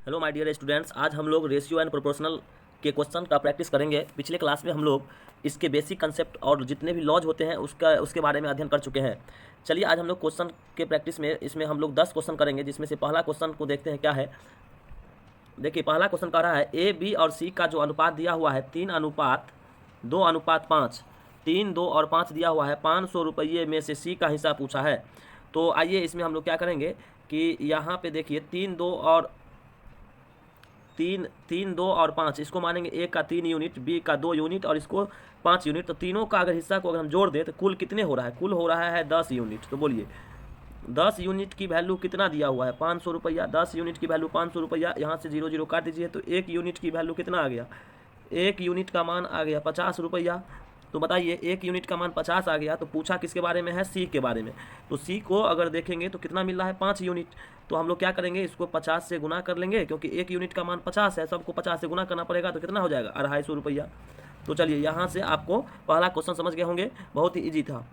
Hello my dear students, आज हम लोग रेशियो एंड प्रोपोर्शनल के क्वेश्चन का प्रैक्टिस करेंगे। पिछले क्लास में हम लोग इसके बेसिक कंसेप्ट और जितने भी लॉज होते हैं उसके बारे में अध्ययन कर चुके हैं। चलिए आज हम लोग क्वेश्चन के प्रैक्टिस में इसमें हम लोग 10 क्वेश्चन करेंगे, जिसमें से पहला क्वेश्चन को देखते हैं क्या है। देखिए पहला क्वेश्चन कह रहा है ए बी और सी का जो अनुपात दिया हुआ है 3:2:5, 3, 2 और 5 दिया हुआ है। 500 रुपये में से सी का हिस्सा पूछा है। तो आइए इसमें हम लोग क्या करेंगे कि यहाँ पे देखिए 3, 2 और 5 इसको मानेंगे। ए का 3 यूनिट, बी का 2 यूनिट और इसको 5 यूनिट। तो तीनों का अगर हिस्सा को अगर हम जोड़ दें तो कुल कितने हो रहा है? कुल हो रहा है 10 यूनिट। तो बोलिए 10 यूनिट की वैल्यू कितना दिया हुआ है? 500 रुपया। 10 यूनिट की वैल्यू 500 रुपया। यहाँ से 0 0 काट दीजिए तो 1 यूनिट की वैल्यू कितना आ गया? 1 यूनिट का मान आ गया 50 रुपया। तो बताइए 1 यूनिट का मान 50 आ गया, तो पूछा किसके बारे में है? सी के बारे में। तो सी को अगर देखेंगे तो कितना मिल रहा है? 5 यूनिट। तो हम लोग क्या करेंगे, इसको 50 से गुना कर लेंगे, क्योंकि 1 यूनिट का मान 50 है, सबको 50 से गुना करना पड़ेगा। तो कितना हो जाएगा? 250 रुपया। तो चलिए यहाँ से आपको पहला क्वेश्चन समझ गए होंगे, बहुत ही ईजी था।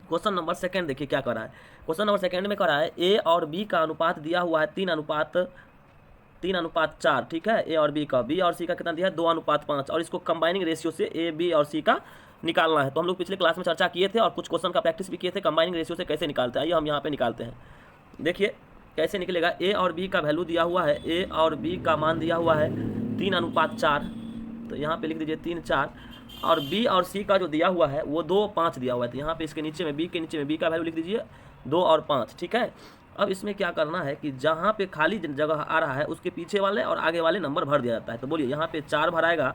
क्वेश्चन नंबर सेकंड देखिए क्या कर रहा है। क्वेश्चन नंबर सेकंड में कर रहा है ए और बी का अनुपात दिया हुआ है 3:4। ठीक है, ए और बी का। बी और सी का कितना दिया है? 2:5 और इसको कंबाइनिंग रेशियो से ए बी और सी का निकालना है। तो हम लोग पिछले क्लास में चर्चा किए थे और कुछ क्वेश्चन का प्रैक्टिस भी किए थे कंबाइनिंग रेशियो से कैसे निकालते हैं। आइए हम यहाँ पे निकालते हैं। देखिए कैसे निकलेगा। ए और बी का वैल्यू दिया हुआ है, ए और बी का मान दिया हुआ है 3:4। तो यहाँ पे लिख दीजिए 3, 4। और बी और सी का जो दिया हुआ है वो 2, 5 दिया हुआ है। तो यहाँ पे इसके नीचे में बी के नीचे में बी का वैल्यू लिख दीजिए 2 और 5। ठीक है, अब इसमें क्या करना है कि जहाँ पे खाली जगह आ रहा है उसके पीछे वाले और आगे वाले नंबर भर दिया जाता है। तो बोलिए यहाँ पे 4 भराएगा,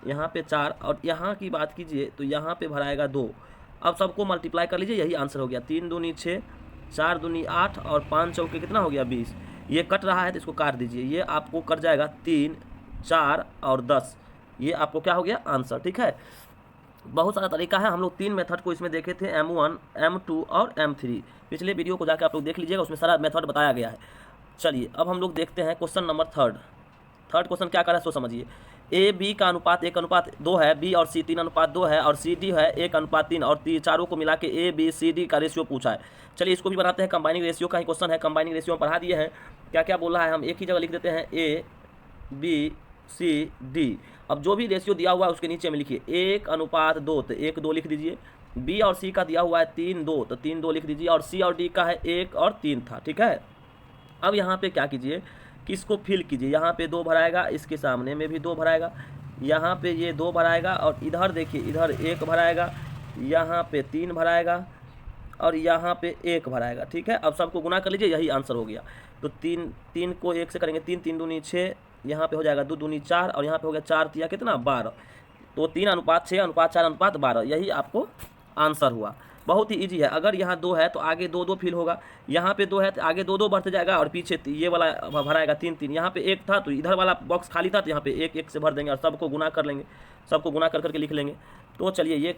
यहाँ पे 4, और यहाँ की बात कीजिए तो यहाँ पे भराएगा 2। अब सबको मल्टीप्लाई कर लीजिए, यही आंसर हो गया। 3 दूनी 6, 4 दूनी 8 और 5 चौके कितना हो गया? 20। ये कट रहा है तो इसको काट दीजिए, ये आपको कट जाएगा 3, 4 और 10। ये आपको क्या हो गया? आंसर। ठीक है, बहुत सारा तरीका है। हम लोग 3 मेथड को इसमें देखे थे, M1, M2 और M3। पिछले वीडियो को जाकर आप लोग देख लीजिएगा, उसमें सारा मेथड बताया गया है। चलिए अब हम लोग देखते हैं क्वेश्चन नंबर थर्ड क्वेश्चन क्या कर रहा है सो समझिए। ए बी का अनुपात 1:2 है, बी और सी 3:2 है, और सी डी है 1:3, और चारों को मिला के ए बी सी डी का रेशियो पूछा है। चलिए इसको भी बनाते हैं, कंबाइनिंग रेशियो का ही क्वेश्चन है। कंबाइनिंग रेशियो पढ़ा दिए हैं, क्या क्या बोला है हम एक ही जगह लिख देते हैं, ए बी सी डी। अब जो भी रेशियो दिया हुआ है उसके नीचे में लिखिए 1:2, तो 1:2 लिख दीजिए। बी और सी का दिया हुआ है 3:2, तो 3:2 लिख दीजिए। और सी और डी का है 1 और 3 था। ठीक है, अब यहाँ पे क्या कीजिए कि इसको फिल कीजिए। यहाँ पे 2 भराएगा, इसके सामने में भी 2 भराएगा, यहाँ पे ये 2 भराएगा, और इधर देखिए इधर 1 भराएगा, यहाँ पे 3 भराएगा, और यहाँ पे 1 भराएगा। ठीक है, अब सबको गुना कर लीजिए, यही आंसर हो गया। तो 3 को 1 से करेंगे 3, 3 दूनी 6, यहाँ पे हो जाएगा 2 दूनी 4, और यहाँ पे हो गया 4 तिया कितना? 12। तो 3:6:4:12, यही आपको आंसर हुआ। बहुत ही इजी है। अगर यहाँ 2 है तो आगे 2 2 फिल होगा, यहाँ पे 2 है तो आगे 2 2 बढ़ते जाएगा, और पीछे ये वाला भराएगा 3 3। यहाँ पे 1 था तो इधर वाला बॉक्स खाली था, तो यहाँ पे 1 1 से भर देंगे और सबको गुना कर लेंगे, सबको गुना कर करके लिख लेंगे। तो चलिए ये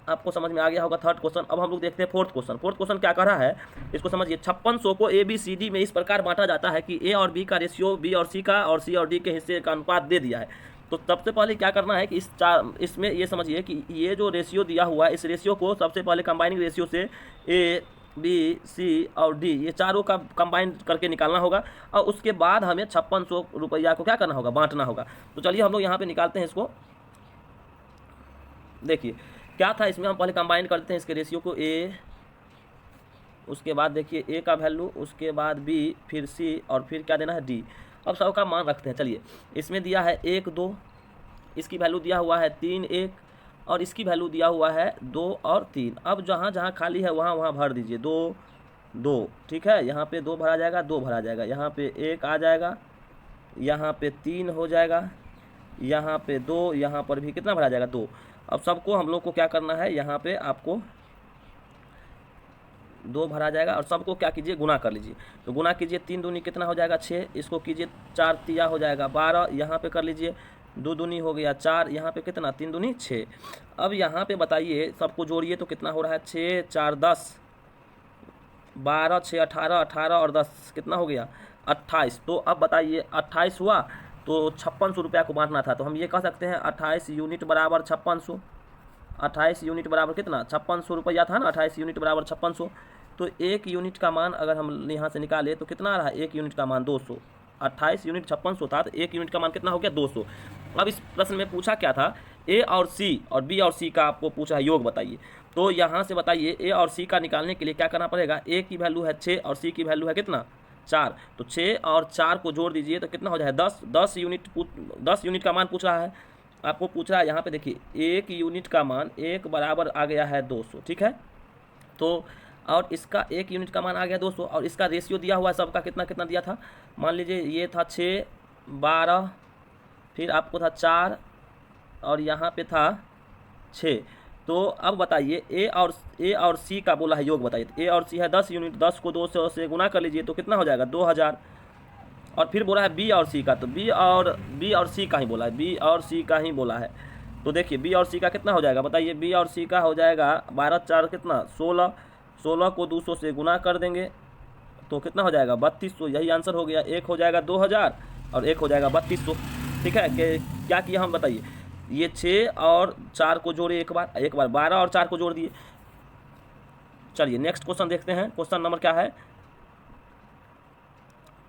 आपको समझ में आ गया होगा थर्ड क्वेश्चन। अब हम लोग देखते हैं फोर्थ क्वेश्चन। फोर्थ क्वेश्चन क्या कर रहा है, इसको समझिए। 5600 को ए बी सी डी में इस प्रकार बांटा जाता है कि ए और बी का रेशियो बी और सी का और सी और डी के हिस्से का अनुपात दे दिया है। तो सबसे पहले क्या करना है कि इसमें ये समझिए कि ये जो रेशियो दिया हुआ है, इस रेशियो को सबसे पहले कंबाइनिंग रेशियो से ए बी सी और डी ये चारों का कंबाइन करके निकालना होगा, और उसके बाद हमें 5600 रुपया को क्या करना होगा? बांटना होगा। तो चलिए हम लोग यहाँ पे निकालते हैं इसको। देखिए क्या था इसमें, हम पहले कंबाइन करते हैं इसके रेशियो को, ए, उसके बाद देखिए ए का वैल्यू, उसके बाद बी, फिर सी, और फिर क्या देना है? डी। अब सबका मान रखते हैं। चलिए इसमें दिया है 1 2, इसकी वैल्यू दिया हुआ है 3 1, और इसकी वैल्यू दिया हुआ है 2 और 3। अब जहाँ जहाँ खाली है वहाँ वहाँ भर दीजिए 2 2। ठीक है, यहाँ पे 2 भरा जाएगा, 2 भरा जाएगा, यहाँ पे 1 आ जाएगा, यहाँ पे 3 हो जाएगा, यहाँ पे 2, यहाँ पर भी कितना भरा जाएगा? 2। अब सबको हम लोग को क्या करना है, यहाँ पे आपको 2 भरा जाएगा, और सबको क्या कीजिए? गुना कर लीजिए। तो गुना कीजिए, 3 दूनी कितना हो जाएगा? 6, इसको कीजिए 4 तिया हो जाएगा 12, यहाँ पे कर लीजिए 2 दूनी हो गया 4, यहाँ पे कितना? 3 दूनी 6। अब यहाँ पे बताइए सबको जोड़िए तो कितना हो रहा है? 6 4 10, 12 6 18, 18 और 10 कितना हो गया? 28। तो अब बताइए 28 हुआ, तो 5600 रुपया को बांटना था। तो हम ये कह सकते हैं 28 यूनिट बराबर 5600। 28 यूनिट बराबर कितना? 5600 रुपया था ना, 28 यूनिट बराबर 5600। तो 1 यूनिट का मान अगर हम यहाँ से निकालें तो कितना आ रहा है, 1 यूनिट का मान 200, 28 यूनिट 5600 था, तो 1 यूनिट का मान कितना हो गया 200। अब इस प्रश्न में पूछा क्या था, ए और सी और बी और सी का आपको पूछा है योग बताइए। तो यहाँ से बताइए ए और सी का निकालने के लिए क्या करना पड़ेगा, ए की वैल्यू है 6 और सी की वैल्यू है कितना 4, तो 6 और 4 को जोड़ दीजिए तो कितना हो जाएगा 10। 10 यूनिट का मान पूछ रहा है आपको, पूछ रहा है यहाँ पे देखिए 1 यूनिट का मान 1 बराबर आ गया है 200, ठीक है। तो और इसका 1 यूनिट का मान आ गया 200 और इसका रेशियो दिया हुआ है सबका कितना कितना दिया था, मान लीजिए ये था 6, 12, फिर आपको था 4 और यहाँ पे था 6। तो अब बताइए ए और सी का बोला है योग बताइए, ए और सी है 10 यूनिट, 10 को 200 से गुना कर लीजिए तो कितना हो जाएगा 2000। और फिर बोला है बी और सी का, तो बी और सी का ही बोला है, बी और सी का ही बोला है। तो देखिए बी और सी का कितना हो जाएगा बताइए, बी और सी का हो जाएगा 12 4 कितना 16, 16 को 200 से गुना कर देंगे तो कितना हो जाएगा 3200, यही आंसर हो गया। एक हो जाएगा 2000 और एक हो जाएगा 3200, ठीक है। क्या किया हम बताइए, ये 6 और 4 को जोड़े एक बार 12 और 4 को जोड़ दिए। चलिए नेक्स्ट क्वेश्चन देखते हैं, क्वेश्चन नंबर क्या है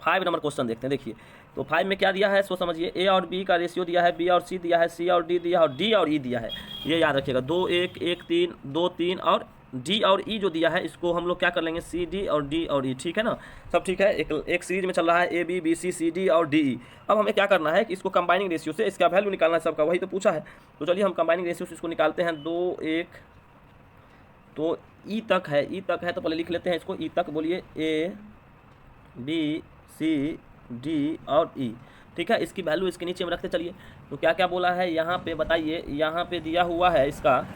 5 नंबर क्वेश्चन देखते हैं। देखिए तो 5 में क्या दिया है सो समझिए, ए और बी का रेशियो दिया है, बी और सी दिया है, सी और डी दिया है और डी और ई दिया है। ये याद रखिएगा 2 1 1 3 2 3 और डी और ई जो दिया है इसको हम लोग क्या कर लेंगे सी डी और डी और ई, ठीक है ना, सब ठीक है। एक सीरीज में चल रहा है A B B C C D और डी ई। अब हमें क्या करना है कि इसको कंबाइनिंग रेशियो से इसका वैल्यू निकालना है सबका, वही तो पूछा है। तो चलिए हम कंबाइनिंग रेशियो से इसको निकालते हैं। 2 1 तो ई तक है तो पहले लिख लेते हैं इसको, ई तक बोलिए ए बी सी डी और ई, ठीक है। इसकी वैल्यू इसके नीचे में रखते चलिए। तो क्या क्या बोला है यहाँ पे बताइए, यहाँ पे दिया हुआ है इसका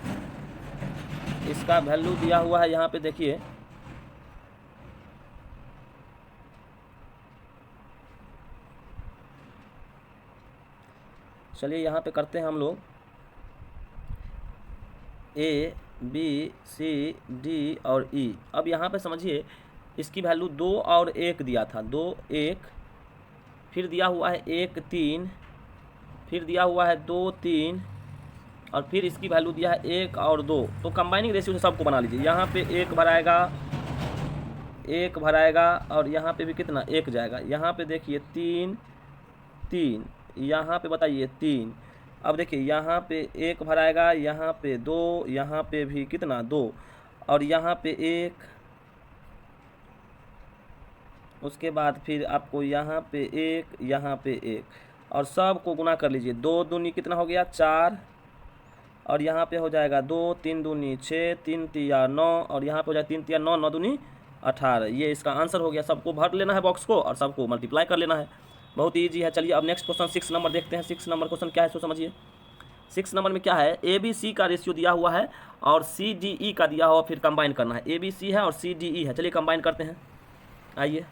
वैल्यू दिया हुआ है यहाँ पे देखिए, चलिए यहाँ पे करते हैं हम लोग ए बी सी डी और ई। अब यहाँ पे समझिए इसकी वैल्यू 2 और 1 दिया था, 2 1, फिर दिया हुआ है 1 3, फिर दिया हुआ है 2 3 और फिर इसकी वैल्यू दिया है 1 और 2। तो कंबाइनिंग रेशियो से सबको बना लीजिए। यहाँ पे 1 भराएगा और यहाँ पे भी कितना 1 जाएगा। यहाँ पे देखिए 3 3, यहाँ पे बताइए 3। अब देखिए यहाँ पे 1 भराएगा, यहाँ पे 2, यहाँ पे भी कितना 2 और यहाँ पे 1, उसके बाद फिर आपको यहाँ पे 1 यहाँ पे 1 और सब को गुना कर लीजिए। 2 दूनी कितना हो गया 4 और यहाँ पे हो जाएगा 2 3 दूनी 6 3 तिया 9 और यहाँ पे हो जाएगा 3 तिया 9 9 दूनी 18। ये इसका आंसर हो गया। सबको भर लेना है बॉक्स को और सबको मल्टीप्लाई कर लेना है, बहुत ईजी है। चलिए अब नेक्स्ट क्वेश्चन 6 नंबर देखते हैं। 6 नंबर क्वेश्चन क्या है सो समझिए। 6 नंबर में क्या है, ए बी सी का रेशियो दिया हुआ है और सी डी ई का दिया हुआ, फिर कंबाइन करना है। ए बी सी है और सी डी ई है, चलिए कंबाइन करते हैं। आइए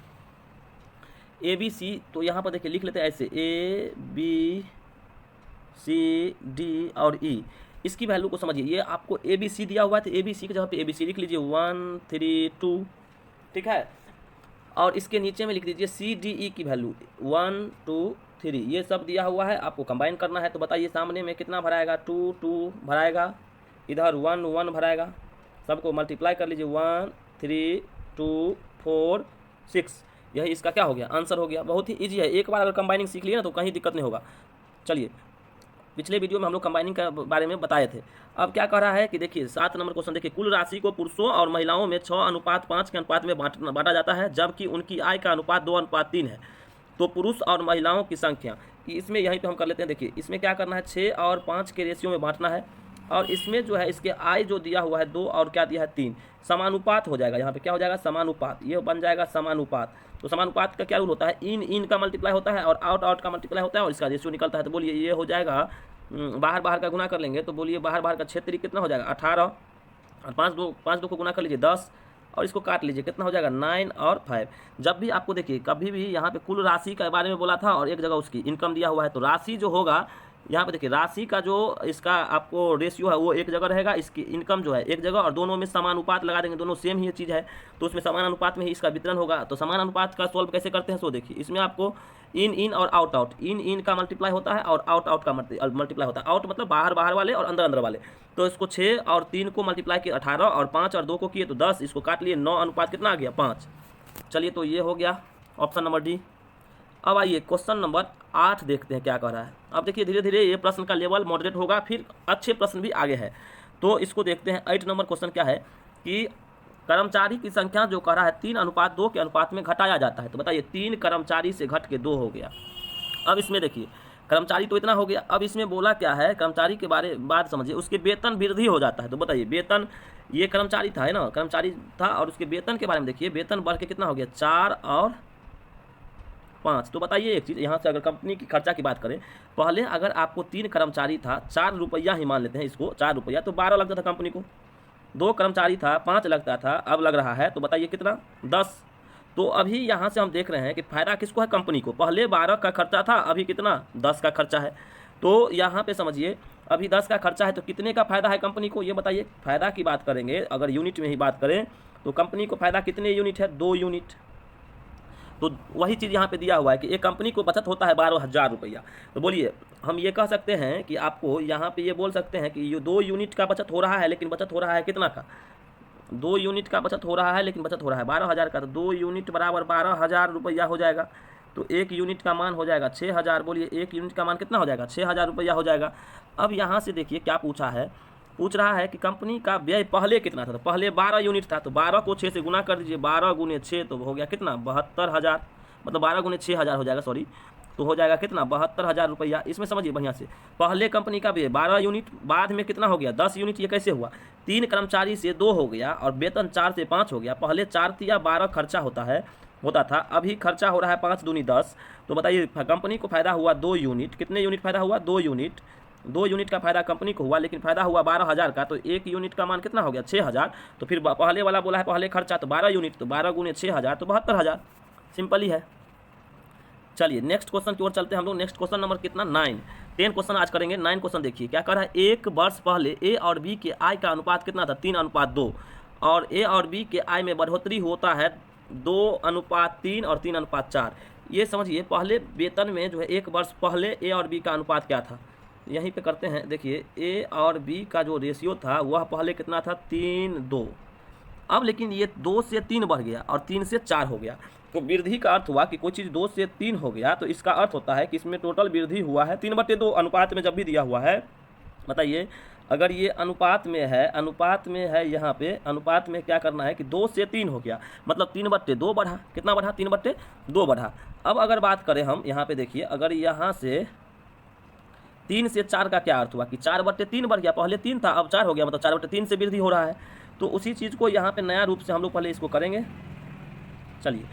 ए बी सी, तो यहाँ पर देखिए लिख लेते हैं ऐसे ए बी सी डी और ई। इसकी वैल्यू को समझिए, ये आपको ए बी सी दिया हुआ है तो ए बी सी की जगह पे ए बी सी लिख लीजिए 1 3 2, ठीक है। और इसके नीचे में लिख दीजिए सी डी ई की वैल्यू 1 2 3, ये सब दिया हुआ है, आपको कंबाइन करना है। तो बताइए सामने में कितना भराएगा 2 2 भराएगा, इधर 1 1 भराएगा, सबको मल्टीप्लाई कर लीजिए 1 3 2 4 6, यही इसका क्या हो गया आंसर हो गया। बहुत ही इजी है, एक बार अगर कंबाइनिंग सीख लिया ना तो कहीं दिक्कत नहीं होगा। चलिए पिछले वीडियो में हम लोग कंबाइनिंग के बारे में बताए थे। अब क्या कह रहा है कि देखिए 7 नंबर क्वेश्चन देखिए, कुल राशि को पुरुषों और महिलाओं में 6:5 के अनुपात में बांटा जाता है, जबकि उनकी आय का अनुपात 2:3 है। तो पुरुष और महिलाओं की संख्या, इसमें यहीं पे हम कर लेते हैं। देखिए इसमें क्या करना है 6 और 5 के रेशियो में बांटना है और इसमें जो है इसके आय जो दिया हुआ है 2 और क्या दिया है 3, समानुपात हो जाएगा। यहाँ पे क्या हो जाएगा समानुपात, ये बन जाएगा समानुपात। तो समानुपात का क्या रूल होता है, इन का मल्टीप्लाई होता है और आउट का मल्टीप्लाई होता है और इसका रेशियो निकलता है। तो बोलिए ये हो जाएगा बाहर का गुना कर लेंगे तो बोलिए बाहर का क्षेत्रीय कितना हो जाएगा 18 और 5 दो को गुना कर लीजिए 10 और इसको काट लीजिए कितना हो जाएगा 9 और 5। जब भी आपको देखिए कभी भी यहाँ पे कुल राशि के बारे में बोला था और एक जगह उसकी इनकम दिया हुआ है, तो राशि जो होगा यहाँ पे देखिए राशि का जो इसका आपको रेशियो है वो एक जगह रहेगा, इसकी इनकम जो है एक जगह, और दोनों में समानुपात लगा देंगे, दोनों सेम ही चीज़ है तो उसमें समान अनुपात में ही इसका वितरण होगा। तो समान अनुपात का सॉल्व कैसे करते हैं, सो देखिए इसमें आपको इन और आउट इन का मल्टीप्लाई होता है और आउट का मल्टीप्लाई होता है। आउट मतलब बाहर वाले और अंदर वाले। तो इसको 6 और 3 को मल्टीप्लाई किया 18 और 5 और 2 को किए तो 10, इसको काट लिए 9 अनुपात कितना आ गया 5। चलिए तो ये हो गया ऑप्शन नंबर डी। अब आइए क्वेश्चन नंबर 8 देखते हैं क्या कह रहा है। अब देखिए धीरे धीरे ये प्रश्न का लेवल मॉडरेट होगा, फिर अच्छे प्रश्न भी आगे है। तो इसको देखते हैं। 8 नंबर क्वेश्चन क्या है कि कर्मचारी की संख्या जो कह रहा है 3:2 के अनुपात में घटाया जाता है। तो बताइए 3 कर्मचारी से घट के 2 हो गया। अब इसमें देखिए कर्मचारी तो इतना हो गया, अब इसमें बोला क्या है, कर्मचारी के बात समझिए, उसके वेतन वृद्धि हो जाता है। तो बताइए वेतन, ये कर्मचारी था है ना, कर्मचारी था और उसके वेतन के बारे में देखिए, वेतन बढ़ के कितना हो गया 4 और 5। तो बताइए एक चीज़, यहाँ से अगर कंपनी की खर्चा की बात करें, पहले अगर आपको 3 कर्मचारी था, 4 रुपया ही मान लेते हैं इसको, 4 रुपया, तो 12 लगता था कंपनी को। 2 कर्मचारी था 5 लगता था, अब लग रहा है तो बताइए कितना 10। तो अभी यहाँ से हम देख रहे हैं कि फ़ायदा किसको है, कंपनी को। पहले 12 का खर्चा था, अभी कितना 10 का खर्चा है। तो यहाँ पे समझिए अभी 10 का खर्चा है तो कितने का फ़ायदा है कंपनी को, ये बताइए। फ़ायदा की बात करेंगे अगर यूनिट में ही बात करें तो कंपनी को फ़ायदा कितने यूनिट है, 2 यूनिट। तो वही चीज़ यहाँ पे दिया हुआ है कि एक कंपनी को बचत होता है 12,000 रुपया। तो बोलिए हम ये कह सकते हैं कि आपको यहाँ पे ये बोल सकते हैं कि ये 2 यूनिट का बचत हो रहा है, लेकिन बचत हो रहा है कितना का, 2 यूनिट का बचत हो रहा है, लेकिन बचत हो रहा है 12,000 का। तो 2 यूनिट बराबर 12,000 रुपया हो जाएगा। तो 1 यूनिट का मान हो जाएगा 6,000। बोलिए 1 यूनिट का मान कितना हो जाएगा, 6,000 रुपया हो जाएगा। अब यहाँ से देखिए क्या पूछा है, पूछ रहा है कि कंपनी का व्यय पहले कितना था। तो पहले 12 यूनिट था, तो 12 को 6 से गुना कर दीजिए, 12 गुने 6 तो हो गया कितना 72,000, मतलब 12 गुने 6,000 हो जाएगा, सॉरी, तो हो जाएगा कितना 72,000 रुपया। इसमें समझिए बढ़िया से, पहले कंपनी का व्यय 12 यूनिट, बाद में कितना हो गया 10 यूनिट। ये कैसे हुआ, 3 कर्मचारी से 2 हो गया और वेतन 4 से 5 हो गया। पहले 4 या 12 खर्चा होता था, अभी खर्चा हो रहा है 5 दूनी 10। तो बताइए कंपनी को फायदा हुआ 2 यूनिट, कितने यूनिट फायदा हुआ 2 यूनिट, 2 यूनिट का फायदा कंपनी को हुआ, लेकिन फायदा हुआ 12,000 का। तो 1 यूनिट का मान कितना हो गया 6,000। तो फिर पहले वाला बोला है पहले खर्चा तो 12 यूनिट, तो 12 गुने 6,000 तो 72,000, सिंपल ही है। चलिए नेक्स्ट क्वेश्चन की ओर चलते हैं हम लोग। नेक्स्ट क्वेश्चन नंबर कितना 9, 10 क्वेश्चन आज करेंगे। 9 क्वेश्चन देखिए क्या कह रहा है, 1 वर्ष पहले ए और बी के आय का अनुपात कितना था 3:2, और ए और बी के आय में बढ़ोतरी होता है 2:3 और 3:4। ये समझिए पहले वेतन में जो है 1 वर्ष पहले ए और बी का अनुपात क्या था, यहीं पे करते हैं। देखिए ए और बी का जो रेशियो था वह पहले कितना था 3:2, अब लेकिन ये 2 से 3 बढ़ गया और 3 से 4 हो गया। तो वृद्धि का अर्थ हुआ कि कोई चीज़ 2 से 3 हो गया तो इसका अर्थ होता है कि इसमें टोटल वृद्धि हुआ है 3/2 अनुपात में। जब भी दिया हुआ है बताइए अगर ये अनुपात में है यहाँ पे अनुपात में क्या करना है कि 2 से 3 हो गया, मतलब 3/2 बढ़ा, कितना बढ़ा 3/2 बढ़ा। अब अगर बात करें हम यहाँ पे देखिए, अगर यहाँ से 3 से 4 का क्या अर्थ हुआ कि 4/3 बढ़ गया, पहले 3 था अब 4 हो गया, मतलब 4/3 से वृद्धि हो रहा है। तो उसी चीज़ को यहाँ पे नया रूप से हम लोग पहले इसको करेंगे। चलिए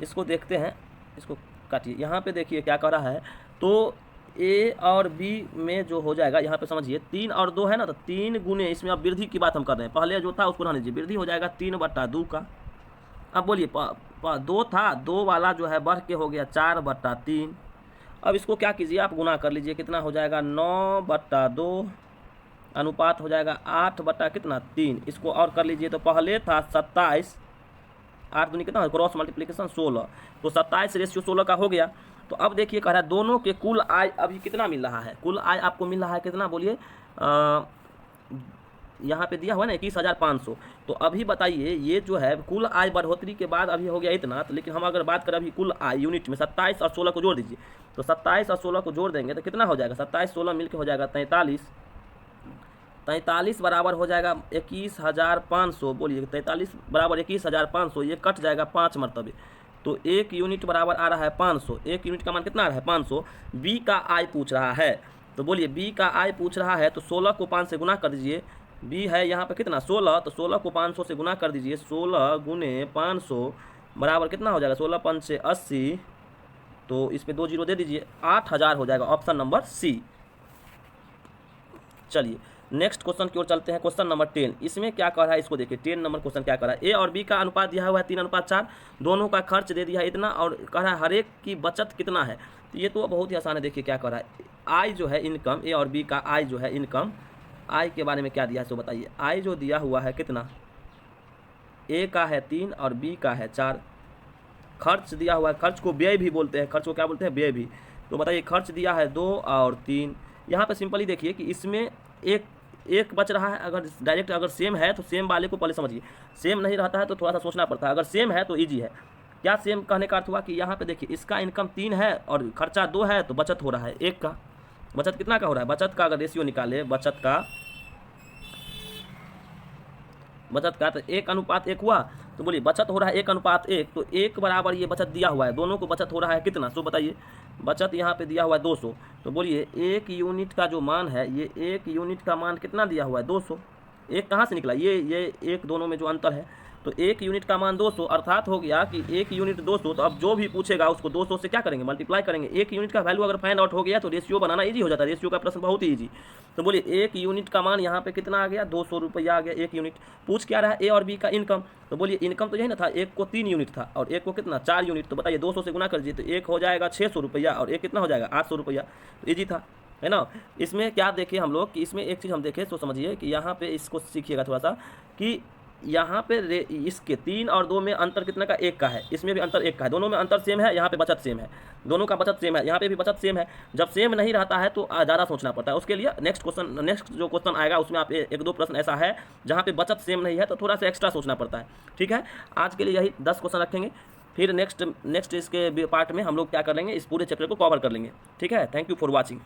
इसको देखते हैं, इसको काटिए। यहाँ पे देखिए क्या कह रहा है, तो ए और बी में जो हो जाएगा यहाँ पे समझिए 3 और 2 है ना, तो 3 गुने, इसमें अब वृद्धि की बात हम कर रहे हैं, पहले जो था उसको रहने दीजिए, वृद्धि हो जाएगा 3/2 का। अब बोलिए 2 था, 2 वाला जो है बढ़ के हो गया 4/3। अब इसको क्या कीजिए आप गुना कर लीजिए, कितना हो जाएगा 9/2 अनुपात हो जाएगा 8/3। इसको और कर लीजिए तो पहले था 27, 8 दूनी कितना क्रॉस मल्टीप्लिकेशन 16, तो 27:16 का हो गया। तो अब देखिए कह रहा है दोनों के कुल आय अभी कितना मिल रहा है, कुल आय आपको मिल रहा है कितना, बोलिए यहाँ पे दिया हुआ है ना 21,500। तो अभी बताइए ये जो है कुल आय बढ़ोतरी के बाद अभी हो गया इतना, तो लेकिन हम अगर बात करें अभी कुल आय यूनिट में 27 और 16 को जोड़ दीजिए, तो 27 और 16 को जोड़ देंगे तो कितना हो जाएगा, 27 16 मिलकर हो जाएगा 43 बराबर हो जाएगा 21,500। बोलिए 43 बराबर 21,500, ये कट जाएगा 5 मरतबे, तो 1 यूनिट बराबर आ रहा है 500। 1 यूनिट का मान कितना आ रहा है 500। बी का आय पूछ रहा है, तो बोलिए बी का आय पूछ रहा है तो 16 को 5 से गुना कर दीजिए। बी है यहाँ पे कितना 16, तो 16 को 500 से गुना कर दीजिए, 16 गुने 500 बराबर कितना हो जाएगा 16 5 से 80, तो इस पर 2 जीरो दे दीजिए, 8,000 हो जाएगा, ऑप्शन नंबर सी। चलिए नेक्स्ट क्वेश्चन की ओर चलते हैं। क्वेश्चन नंबर 10, इसमें क्या कर रहा है इसको देखिए। 10 नंबर क्वेश्चन क्या कर रहा है, ए और बी का अनुपात दिया हुआ है 3:4, दोनों का खर्च दे दिया है इतना और कह रहा है हर एक की बचत कितना है। तो ये तो बहुत ही आसान है। देखिए क्या कर रहा है, आय जो है इनकम, ए और बी का आय जो है इनकम, आय के बारे में क्या दिया है सो बताइए। आय जो दिया हुआ है कितना, ए का है 3 और बी का है 4। खर्च दिया हुआ है, खर्च को व्यय भी बोलते हैं, खर्च को क्या बोलते हैं, व्यय भी। तो बताइए खर्च दिया है 2 और 3। यहाँ पे सिंपली देखिए कि इसमें एक बच रहा है। अगर डायरेक्ट अगर सेम है तो सेम वाले को पहले समझिए, सेम नहीं रहता है तो थोड़ा सा सोचना पड़ता है। अगर सेम है तो ईजी है। क्या सेम कहने का अर्थ हुआ कि यहाँ पे देखिए इसका इनकम 3 है और खर्चा 2 है, तो बचत हो रहा है 1 का। बचत कितना का हो रहा है, बचत का अगर रेशियो निकाले, बचत का तो 1:1 हुआ। तो बोलिए बचत हो रहा है 1:1, तो 1 बराबर ये बचत दिया हुआ है, दोनों को बचत हो रहा है कितना सो बताइए। बचत यहाँ पे दिया हुआ है 200, तो बोलिए 1 यूनिट का जो मान है, ये 1 यूनिट का मान कितना दिया हुआ है 200। 1 कहाँ से निकला, ये 1 दोनों में जो अंतर है, तो 1 यूनिट का मान 200, अर्थात हो गया कि 1 यूनिट 200। तो अब जो भी पूछेगा उसको 200 से क्या करेंगे, मल्टीप्लाई करेंगे। 1 यूनिट का वैल्यू अगर फाइंड आउट हो गया तो रेशियो बनाना ईजी हो जाता है। रेशियो का प्रश्न बहुत ही ईजी। तो बोलिए 1 यूनिट का मान यहाँ पे कितना आ गया, 200 रुपया आ गया 1 यूनिट। पूछ क्या रहा है, ए और बी का इनकम। तो बोलिए इनकम तो यही ना था, 1 को 3 यूनिट था और 1 को कितना 4 यूनिट। तो बताइए 200 से गुना कर दीजिए, तो 1 हो जाएगा 600 रुपया और 1 कितना हो जाएगा 800 रुपया। तो ईजी था, है ना। इसमें क्या देखें हम लोग कि इसमें एक चीज़ हम देखें तो समझिए कि यहाँ पे इसको सीखिएगा थोड़ा सा कि यहाँ पे इसके 3 और 2 में अंतर कितने का, 1 का है। इसमें भी अंतर 1 का है, दोनों में अंतर सेम है। यहाँ पे बचत सेम है, दोनों का बचत सेम है, यहाँ पे भी बचत सेम है। जब सेम नहीं रहता है तो ज़्यादा सोचना पड़ता है। उसके लिए नेक्स्ट जो क्वेश्चन आएगा उसमें आप 1-2 प्रश्न ऐसा है जहाँ पे बचत सेम नहीं है तो थोड़ा सा एक्स्ट्रा सोचना पड़ता है। ठीक है, आज के लिए यही 10 क्वेश्चन रखेंगे। फिर नेक्स्ट इसके पार्ट में हम लोग क्या कर लेंगे, इस पूरे चैप्टर को कवर कर लेंगे। ठीक है, थैंक यू फॉर वॉचिंग।